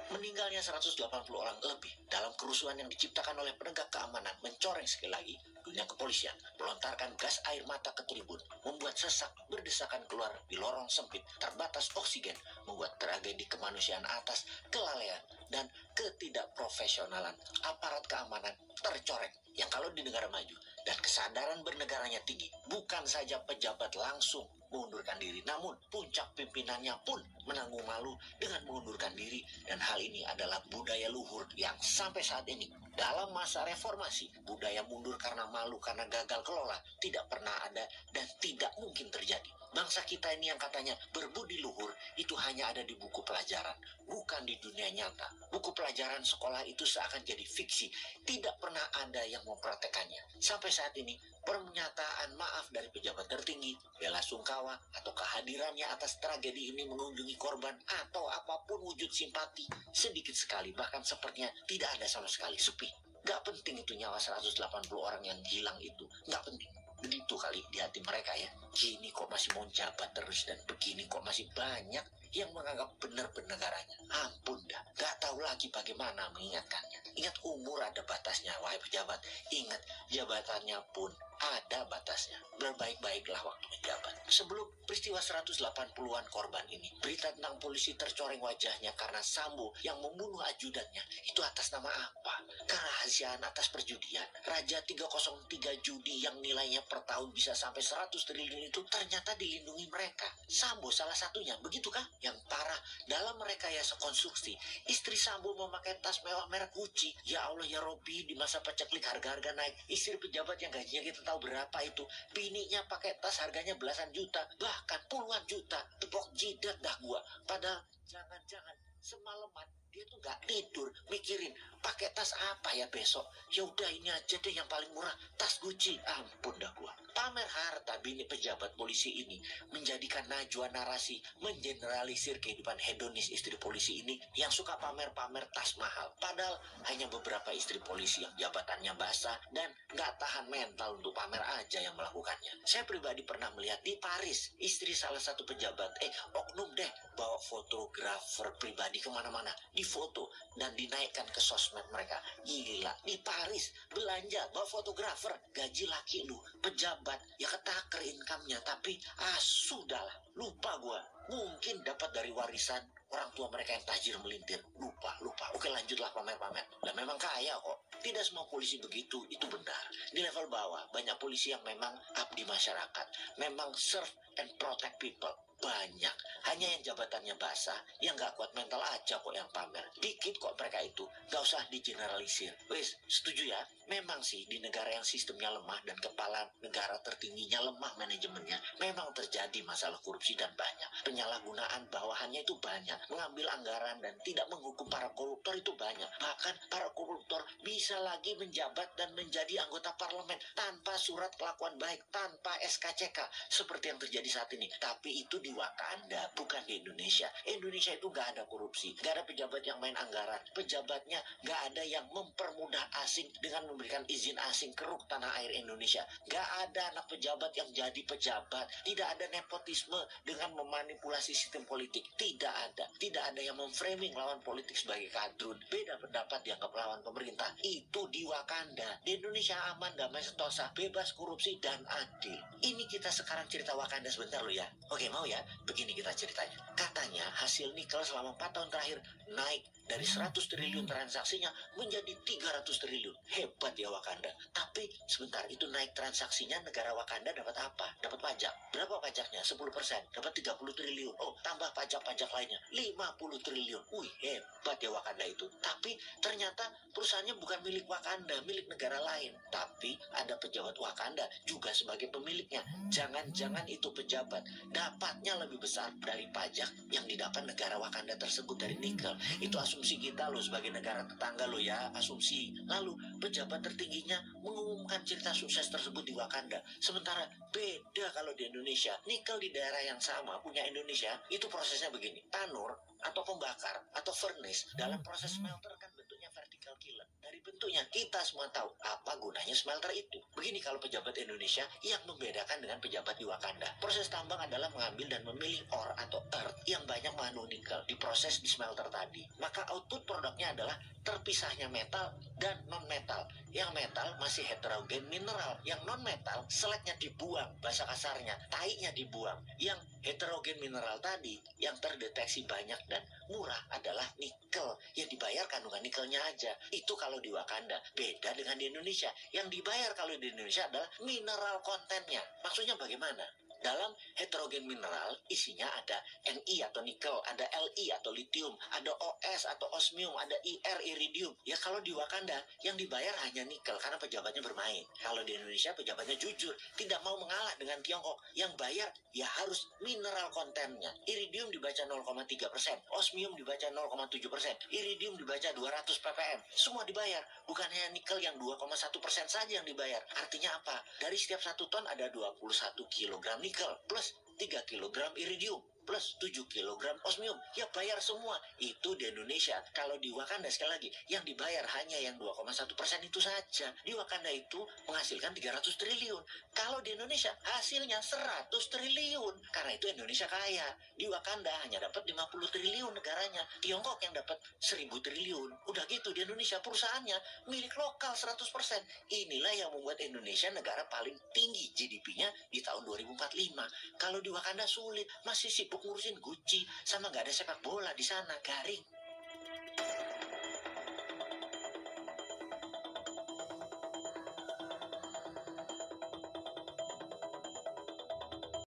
Meninggalnya 180 orang lebih dalam kerusuhan yang diciptakan oleh penegak keamanan mencoreng sekali lagi dunia kepolisian, melontarkan gas air mata ke tribun, membuat sesak berdesakan keluar di lorong sempit, terbatas oksigen, membuat tragedi kemanusiaan atas kelalaian dan ketidakprofesionalan aparat keamanan tercoreng. Yang kalau di negara maju dan kesadaran bernegaranya tinggi, bukan saja pejabat langsung mengundurkan diri, namun puncak pimpinannya pun menanggung malu dengan mengundurkan diri. Dan hal ini adalah budaya luhur yang sampai saat ini dalam masa reformasi, budaya mundur karena malu, karena gagal kelola tidak pernah ada dan tidak mungkin terjadi. Bangsa kita ini yang katanya berbudi luhur itu hanya ada di buku pelajaran, bukan di dunia nyata. Buku pelajaran sekolah itu seakan jadi fiksi, tidak pernah ada yang mempraktekannya. Sampai saat ini, pernyataan maaf dari pejabat tertinggi, bela sungkawa atau kehadirannya atas tragedi ini mengunjungi korban atau apapun wujud simpati sedikit sekali, bahkan sepertinya tidak ada sama sekali, sepi. Gak penting itu nyawa 180 orang yang hilang itu, gak penting. Begitu kali di hati mereka ya. Gini kok masih mau jabat terus, dan begini kok masih banyak yang menganggap benar bernegaranya. Ampun dah, gak tahu lagi bagaimana mengingatkannya. Ingat umur ada batasnya, wahai pejabat. Ingat jabatannya pun ada batasnya. Berbaik-baiklah waktu menjabat. Sebelum peristiwa 180-an korban ini, berita tentang polisi tercoreng wajahnya karena Sambo yang membunuh ajudannya itu atas nama apa? Kerahasiaan atas perjudian. Raja 303 judi yang nilainya per tahun bisa sampai 100 triliun itu ternyata dilindungi mereka. Sambo salah satunya, begitukah? Yang parah, dalam rekayasa konstruksi, istri Sambo memakai tas mewah merek Gucci. Ya Allah ya Robi, di masa paceklik harga-harga naik, istri pejabat yang gajinya kita tahu berapa itu, bininya pakai tas harganya belasan juta, bahkan puluhan juta. Tepok jidat dah gua. Padahal jangan-jangan semalaman dia tuh nggak tidur mikirin pakai tas apa ya besok. Ya udah ini aja deh yang paling murah, tas Gucci. Ampun dah gua. Pamer harta bini pejabat polisi ini menjadikan najwa narasi mengeneralisir kehidupan hedonis istri polisi ini yang suka pamer-pamer tas mahal. Padahal hanya beberapa istri polisi yang jabatannya basah dan nggak tahan mental untuk pamer aja yang melakukannya. Saya pribadi pernah melihat di Paris, istri salah satu pejabat, oknum deh, bawa fotografer pribadi kemana-mana, difoto dan dinaikkan ke sosmed mereka. Gila, di Paris belanja bawa fotografer, gaji laki lu pejabat, ya ketaker income-nya. Tapi sudahlah, lupa gua. Mungkin dapat dari warisan orang tua mereka yang tajir melintir. Lupa. Oke, lanjutlah pamer-pamer. Dan memang kaya kok. Tidak semua polisi begitu, itu benar. Di level bawah, banyak polisi yang memang abdi masyarakat, memang serve and protect people. Banyak. Hanya yang jabatannya basah, yang gak kuat mental aja kok yang pamer. Dikit kok mereka itu. Gak usah digeneralisir. Wes, setuju ya? Memang sih di negara yang sistemnya lemah dan kepala negara tertingginya lemah manajemennya, memang terjadi masalah korupsi dan banyak. Penyalahgunaan bawahannya itu banyak. Mengambil anggaran dan tidak menghukum para koruptor itu banyak. Bahkan para koruptor bisa lagi menjabat dan menjadi anggota parlemen tanpa surat kelakuan baik, tanpa SKCK seperti yang terjadi saat ini. Tapi itu di Wakanda, bukan di Indonesia. Indonesia itu gak ada korupsi, gak ada pejabat yang main anggaran, pejabatnya gak ada yang mempermudah asing dengan memberikan izin asing keruk tanah air Indonesia. Gak ada anak pejabat yang jadi pejabat, tidak ada nepotisme dengan memanipulasi sistem politik, tidak ada yang memframing lawan politik sebagai kadrun, beda pendapat dianggap lawan pemerintah. Itu di Wakanda. Di Indonesia aman, damai, sentosa, bebas korupsi dan adil. Ini kita sekarang cerita Wakanda sebentar lo ya. Oke, mau ya? Begini kita ceritanya. Katanya hasil nikel selama 4 tahun terakhir naik dari 100 triliun transaksinya menjadi 300 triliun. Hebat ya Wakanda. Tapi sebentar, itu naik transaksinya, negara Wakanda dapat apa? Dapat pajak. Berapa pajaknya? 10%. Dapat 30 triliun. Oh, tambah pajak-pajak lainnya 50 triliun. Wih, hebat ya Wakanda itu. Tapi ternyata perusahaannya bukan milik Wakanda, milik negara lain. Tapi ada pejabat Wakanda juga sebagai pemiliknya. Jangan-jangan itu pejabat dapatnya lebih besar dari pajak yang didapat negara Wakanda tersebut dari nikel. Itu asumsi kita loh sebagai negara tetangga loh ya, asumsi. Lalu pejabat tertingginya mengumumkan cerita sukses tersebut di Wakanda. Sementara beda kalau di Indonesia. Nikel di daerah yang sama punya Indonesia, itu prosesnya begini. Tanur atau pembakar atau furnace dalam proses smelter kan bentuknya vertical kiln. Dari bentuk tentunya kita semua tahu apa gunanya smelter itu. Begini kalau pejabat Indonesia yang membedakan dengan pejabat di Wakanda. Proses tambang adalah mengambil dan memilih ore atau earth yang banyak mengandung nikel diproses di smelter tadi. Maka output produknya adalah terpisahnya metal dan non-metal. Yang metal masih heterogen mineral, yang non-metal seleknya dibuang, bahasa kasarnya tainya dibuang. Yang heterogen mineral tadi yang terdeteksi banyak dan murah adalah nikel, yang dibayar kandungan nikelnya aja. Itu kalau di Wakanda. Beda dengan di Indonesia, yang dibayar kalau di Indonesia adalah mineral kontennya. Maksudnya bagaimana? Dalam heterogen mineral isinya ada Ni atau nikel, ada Li atau lithium, ada Os atau osmium, ada Ir iridium. Ya kalau di Wakanda yang dibayar hanya nikel karena pejabatnya bermain. Kalau di Indonesia pejabatnya jujur, tidak mau mengalah dengan Tiongkok. Yang bayar ya harus mineral kontennya. Iridium dibaca 0,3%, osmium dibaca 0,7%, iridium dibaca 200 ppm. Semua dibayar, bukan hanya nikel yang 2,1% saja yang dibayar. Artinya apa? Dari setiap 1 ton ada 21 kilogram nikel plus 3 kilogram iridium plus 7 kilogram osmium. Ya bayar semua. Itu di Indonesia. Kalau di Wakanda sekali lagi, yang dibayar hanya yang 2,1% itu saja. Di Wakanda itu menghasilkan 300 triliun. Kalau di Indonesia hasilnya 100 triliun. Karena itu Indonesia kaya. Di Wakanda hanya dapat 50 triliun negaranya. Tiongkok yang dapat 1000 triliun. Udah gitu di Indonesia perusahaannya milik lokal 100%. Inilah yang membuat Indonesia negara paling tinggi GDP-nya di tahun 2045. Kalau di Wakanda sulit, masih sibuk ngurusin Gucci sama nggak ada sepak bola di sana, garing.